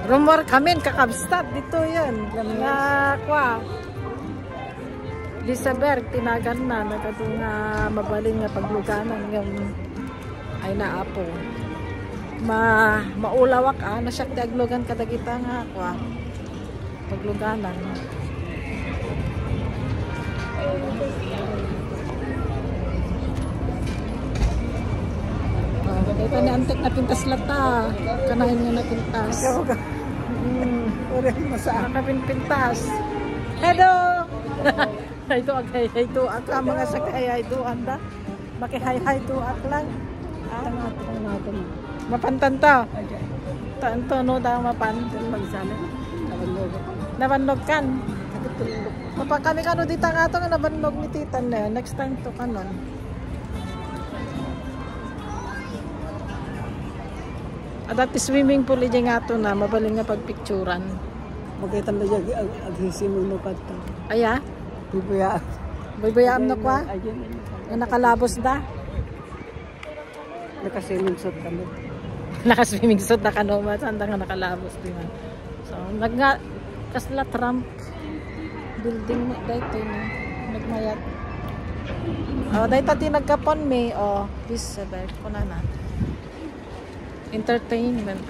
Rumor kami kakabstat dito yan. Nga kwa. Lisaberg tinagan na nagkadung mabaling nga pagluganan yung ay naapo. Maulawak nasyak ti aglugan kadagita nga kwa. Pagluganan. Ito ni antek na pintas lata. Kanahin nga na pintas. Pintas. Hello! Ito agay to ak mga sakay do anda. Makihay-hay to ak lang. Natin. Mapantan ta. Tanto no da mapantan magsana. Nabannog kan. Papa kami kano dito nga to nga nabannog ni titan na. Next time to kanon. Dati swimming pool dyan nga ito na, mabaling nga pagpicturan. Magkita na dyan, aghisimong mo ka ito. Aya? Bibayaan. Bibayaan na kwa? Nakalabos na? Nakaswimming suit kami. Nakaswimming suit na kanoma, saan nga nakalabos din. So, kasla Trump building mo dito na, nagmayat. Dito tinagkapon may, this sabi ko na na. Entertainment.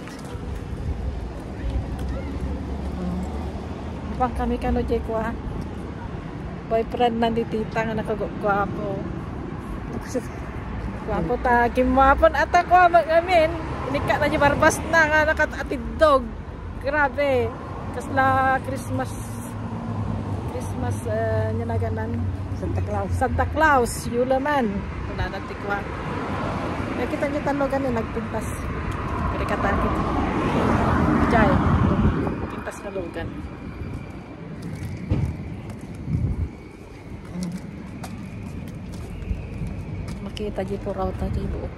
Bang kami kano jay kwa. Boyfriend na ni tita nga nakagwapo. Gwapo ta kimwapon ata ko magamin. Inika na ni barbas na nga nakatatid dog. Grabe. Kasla Christmas nya naganan Santa Claus Yulaman. Wala na tikwa. Kita niyo tanogan ni nagpintas. Katakit. Jai. Pintas na lugan. Makita di po raw tayo buok.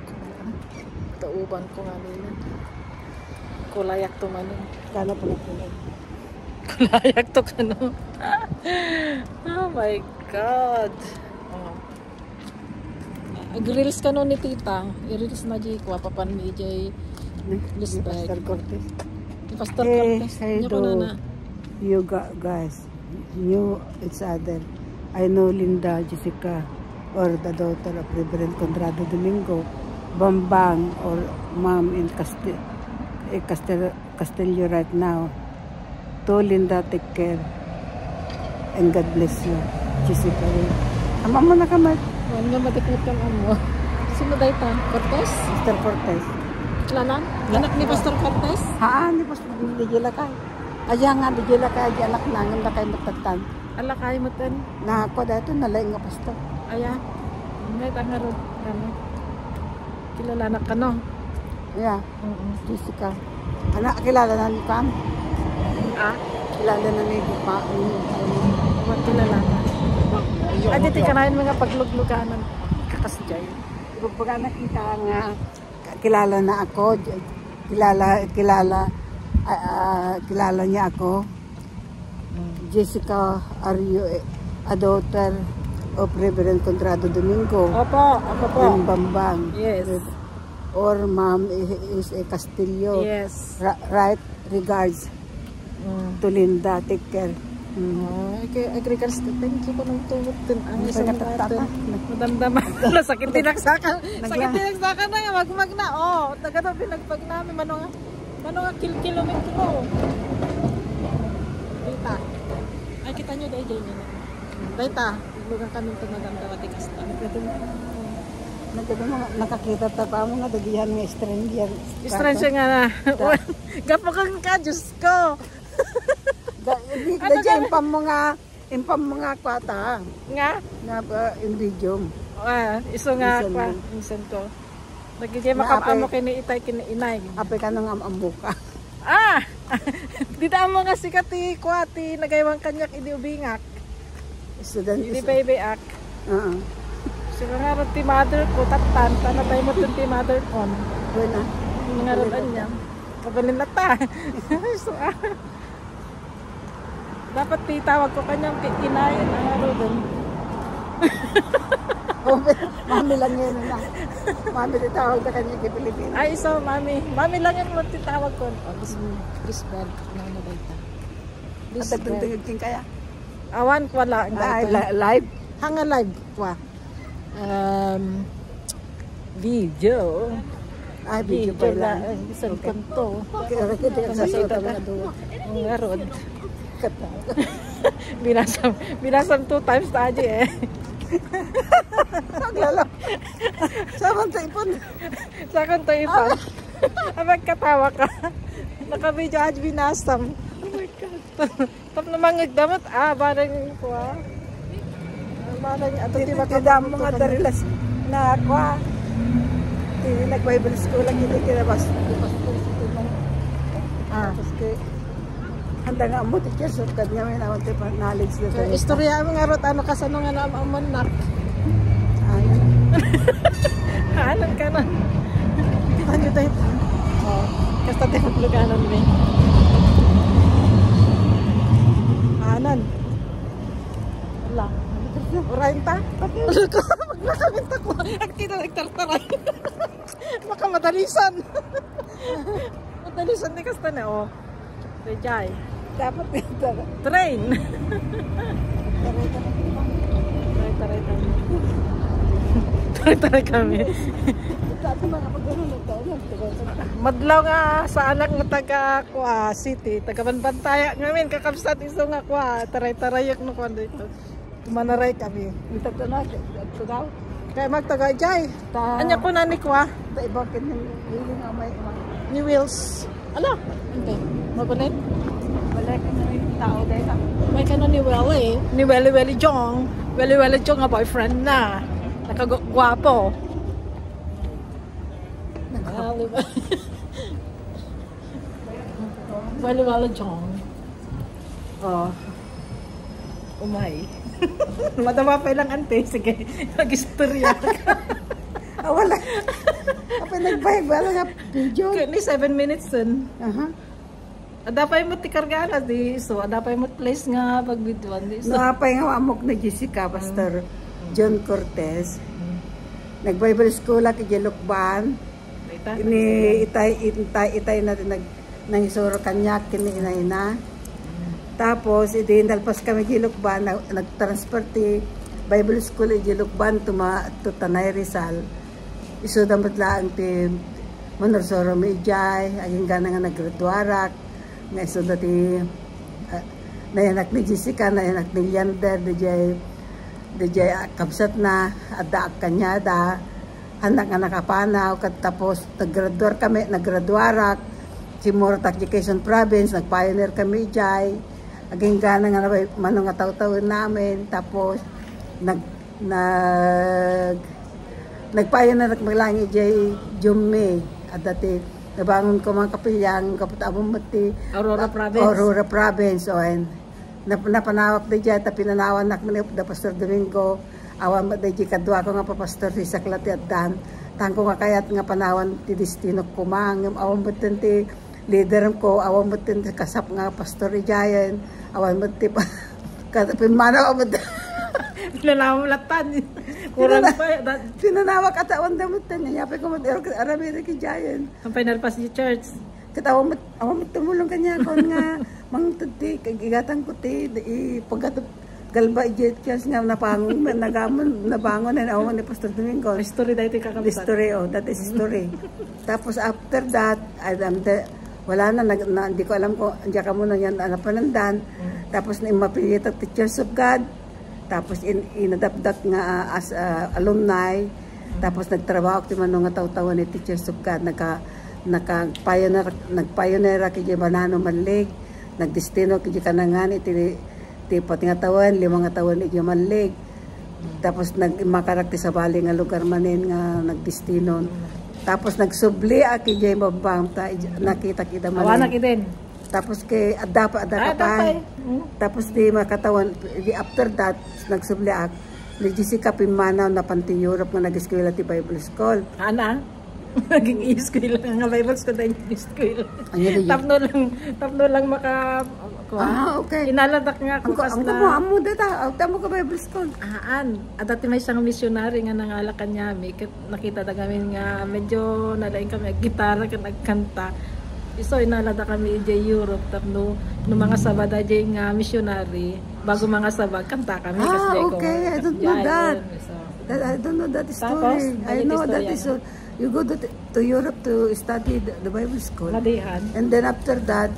Tauban ko nga nila. Kulayak to manin. Kala pala kulay. Kulayak to kano. Oh my God. Grills ka nun ni tita. I-reels na di ko. Papan ni Jay. Pastor Cortez. Pastor Cortez. Hey, you guys knew each other. I know Linda Jessica or the daughter of Reverend Conrado Domingo, Bambang or mom in Castelio right now. To Linda, take care and God bless you. Jessica. Ama mo na kamay. Huwag nga matikot kang amo. Sino dahi ta? Cortez? Pastor Cortez. Klanan? Anak ni Pastor Cortez? Ni Pastor Dijela kay. Aja nga Dijela kay anak nangin na kay matatan. Ala kay matan. Na ako dito nalay nga pastor. Aya. May tangaro ano. Kilala na ka no? Yeah. Jessica. Anak kilala na ni Pam? Kilala na ni Pam. Wag kilala na. Dito ka na mga paglugluganan. Kakasjay. Pag anak kita nga kilala na ako, kilala niya ako. Jessica, are you a daughter of Reverend Conrado Domingo? Opo, ako po. And Bambang. Yes. Or mom is a Castillo. Yes. Right, regards to Linda. Take care. Agriculture, thank you po ng tungkol din ang isang natin. Madamdaman. Sakit tinaksakan. Sakit tinaksakan na nga. Magmag na. Taga pinagpag namin. Mano nga kilometro. Dita. Ay, kita nyo dahil dyan yun. Dita. Lugang kami ito magandang atikasta. Nakakita ta pa mo nga dagihan nga stranger. Stranger nga na. Gapakang ka, Diyos ko. Impam mo nga kwata. Nga? Nga ba in video. Iso nga kwa. Insan ko. Nagigay makapamo kini itay kini inay. Apay ka nang ambuka. Dita mo nga si kati kwati nagaywang kanyak idi ubingak. Idi baby ak. Siguro nga rin ti mother ko tatan. Tanatay mo ito ti mother ko. Wala. Nangaroon niya. Kabalin na ta. Dapat titawag ko kanyang kinayan ang araw doon. Mami lang yun na. Mami titawag na kanya kay Pilipinas. Ay, so mami. Mami lang yung matitawag ko. Oh, Lisbeth. Ano ba ito? At nagtungtungin king kaya? Awan ko wala. Ay, live? Hanga live ko. Video. Ay, video pa lang. Isang kanto. Kaya sa Kasita na doon. Ang garod. Binasam 2 times na aja eh. Naglala. Saman sa ipon. Sa kanto ipon. Abag katawa ka. Naka-video aja binasam. Oh my God. Tap na mangagdamot. Barang ko barang ato di Tidam mga darilas na ako. Nag-Bible school lang hindi kinabas. Tapos kay handa nga mo teacher so kanya may naman tayo knowledge na istorya ang nga rot ano kasano nga na amanak. Anan ka na. Ano tayo? Oh, kasta tayo magluganan mo. Anan. Wala. Urayin ta? Maglakamit ako. Kita nagtartaray. Baka madalisan. Madalisan ni kasta na oh. Rejay. dapat ito. Train. Taray kami. Madlaw nga sa anak nga taga Kuha City, taga Banbantaya ngamin kakabsat iso nga Kuha, taray-tarayok no kon dito. Manaray kami. Ito na ito daw. Kaya magtaga jay. Anya ko na ni Kuha. Iba kin hiling amay Ni Wills. Ala, okay. Magulit. Wala ka na tao dito. May kanon ni Welly. Ni Welly Jong. Welly Jong nga boyfriend na. Nakagwapo. Welly Jong. Oh. Umay. Madama pa lang ante. Sige. Nag-istorya ka. Wala. Apa nagbayag wala nga video. Ni 7 minutes din. Aha. Adapay mo tikargana di so adapay mo place nga pagbidwan di so. Napay nga amok na Jessica Pastor John Cortez. Nag-Bible school kay Jelokban. Ini itay natin nangisuro kanya kini ina. Tapos idinalpas kami Jelokban nag-transfer ti Bible school i Jelokban to Tanay Rizal. Iso dapat lang ti Monorsoro Mijay aging gana nga naggraduarak. Nga iso dati nayanak ni Jessica, nayanak ni Leander, DJ kabsat na, ada kanyada, anak nga nakapanaw, tapos naggraduarak, Simorot Education Province, nag-pioneer kami jay, aging gana nga manong nga taw-tawin namin, tapos nag-pioneer maglangi jay Jumme, at dati, nabangon ko mga kapilyang kaputabong mati Aurora Province o napanawak di dyan pinanawan nak ni Pastor Domingo awan mo di kadwa ko nga pa Pastor si Saklati at Dan tangko nga kayat nga panawan ti destino kumang awan mo ti leader ko awan mo ti kasap nga Pastor Ijayan awan mo ti pinmanaw mo pinanawalatan kurang pa pinanawak at awan damutan niya yapay ko arami ki Giant ang pinalpas di church katawa mo tumulong kanya kon nga mangtudi kagigatan ko ti pagkat galba jet kasi nga napangon nabangon na awan ni Pastor Domingo story dati kakabsat story that is story tapos after that wala na hindi ko alam ko andiyan ka muna yan panandan tapos na imapilit at Teachers of God. Tapos inadapdat nga as alumni. Tapos nagtrabaho ko man nga taw-tawa ni Teachers of God. Nagpioneer kay Banano Manlig. Nagdestino kay kanangan iti pati nga tawan, 5 nga tawan iti Manlig. Tapos nagmakarakti sa bali nga lugar manin nga nagdestino. Tapos nagsubli kay Jay Babang nakita kita manin. Awanak iden. Tapos kay adapa pa. Tapos di makatawan after that nagsubliak ni Jessica Pimanaw na panti Europe nga nag-eskwela ti Bible School. Ana? Naging e-school lang nga Bible school dahil e-school. Tapno lang maka okay. Inaladak nga ako Amo data, tamo ka Bible school. Dati may isang missionary nga nangala kanya, nakita na kami nga medyo nalain kami gitara ka nagkanta. So inalada kami di Europe tapno no mga sabada di nga missionary bago mga sabag kanta kami kasi okay. I don't know that. I don't know that story. I know that is you go to Europe to study the Bible school. Madihan. And then after that,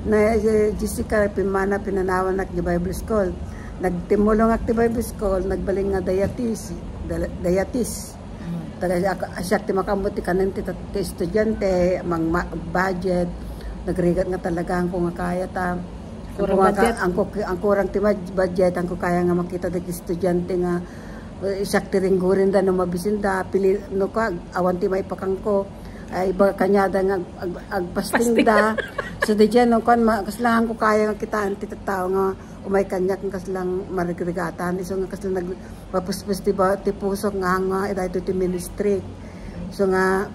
na Jessica pinanawan nak the Bible school. Nagtimulong ak the Bible school, nagbaling nga dayatis. Taga asyak ti makamuti kanen ti estudyante, mang budget, nagrigat nga talaga ang nga kaya ta. Ang kurang ti budget, ang ko kaya nga makita ng estudyante nga isak ti ringgurin da no mabisinda pili no ka awan ti maipakangko ay iba kanyada nga agpasting da so di dyan no kan kaslangan ko kaya nga kitaan ti tao nga umay kanyak nga kaslang marigregatan so nga kaslang nagpapuspus ti pusok nga ida ito ti ministry so nga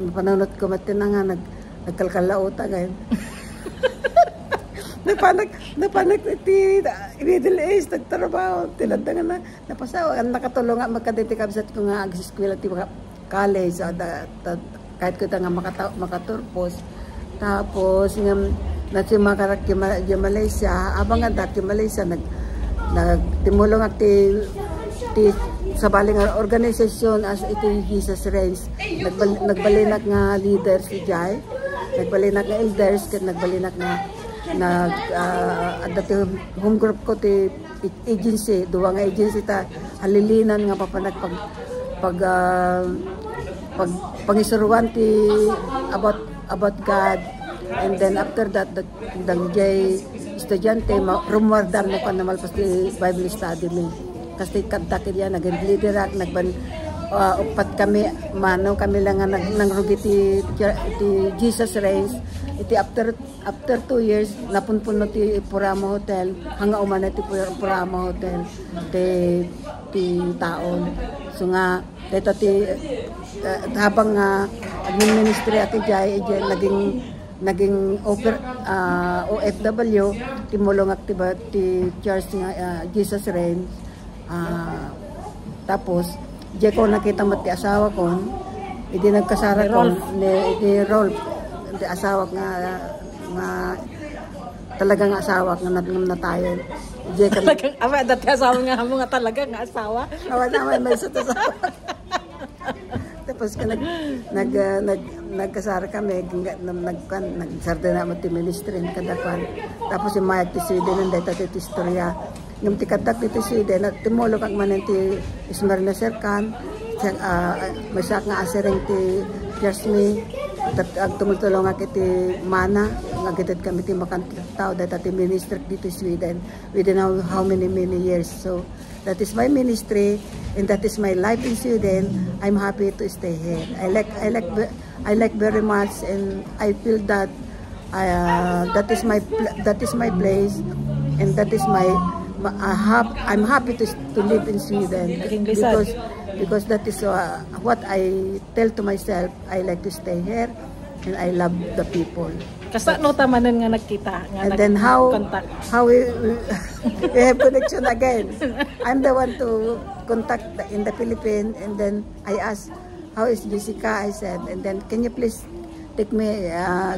panunot ko matin nga nagkalkalauta ngayon. Napanag ti middle age nagtrabaho tilandangan na napasawa nakatulong nga magkaditikab sa ko nga ag-eskwela ti college kahit ko nga makaturpos tapos nga nasi makarak ti Malaysia abang nga ti Malaysia nagtimulong at ti sabaling organisasyon as iti Jesus Reigns nagbalinak nga leaders ti Jai nagbalinak nga elders ket nagbalinak nga dati home group ko ti agency duwa nga agency ta halilinan nga papanag pangisuruan ti about God and then after that dagjay estudyante rumwardan mo kan namalpas ti Bible study mi kasi kadakit yan naging leader ak upat kami manaw kami lang nga nangrugi ti Jesus Reigns iti after 2 years napunpuno ti Purama Hotel hanga umana ti Purama Hotel ti taon so nga dito ti habang admin ministry at ijay naging OFW timulong aktiba ti church nga Jesus Reigns tapos di ko nakita mo ti asawa ko hindi nagkasara ko ni Rolf di asawa nga talagang asawa nga natayon talagang ama dati asawa nga mo nga talaga nga asawa awan naman may sa asawa tapos nagkasara kami nagsarda na mo ti ministry kadakwan tapos yung mayag ti Sweden ang data ti istorya yung tikatak ti Sweden at timulog ang manan ti Ismarna Serkan masak nga asering ti Jasmine at tumultulong nga kiti Mana nagitid kami ti makantao data ti ministry dito Sweden within how many years so that is my ministry and that is my life in Sweden. I'm happy to stay here. I like very much and I feel that that is my place and that is I'm happy to live in Sweden because that is what I tell to myself. I like to stay here and I love the people. Kasa no tamanan nga nagkita nga and then how we have connection again. I'm the one to contact in the Philippines and then I asked how is Jessica, I said, and then can you please take me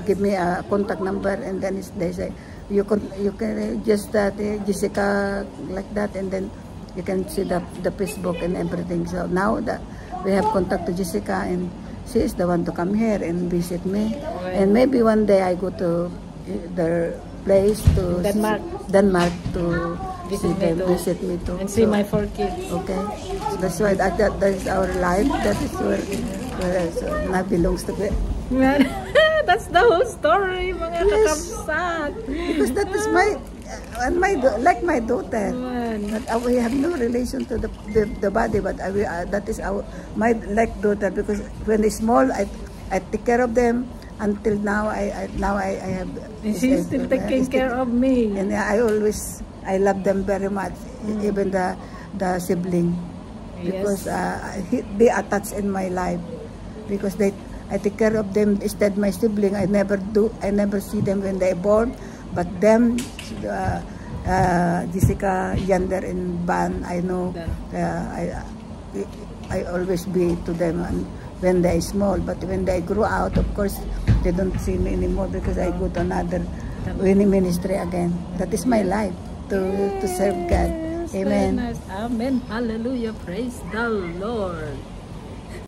give me a contact number and then they say you can just Jessica like that and then you can see the Facebook and everything. So now that we have contact to Jessica and she is the one to come here and visit me. And maybe one day I go to their place to Denmark to visit me too. And see my 4 kids. Okay. So that's why that is our life. That is where that belongs to me. That's the whole story, mga kakapsat. Because that is like my daughter. But we have no relation to the body, but that is my like daughter because when they're small, I take care of them until now. I have. And she's still taking care of me. And I love them very much, even the sibling, because they attach in my life. because I take care of them. Instead, my sibling, I never see them when they're born, but them, Jessica, Yander, and Ban, I know, I always be to them when they're small, but when they grow out, of course, they don't see me anymore because I go to another ministry again. That is my life, to serve God. Amen. Amen. Hallelujah. Praise the Lord.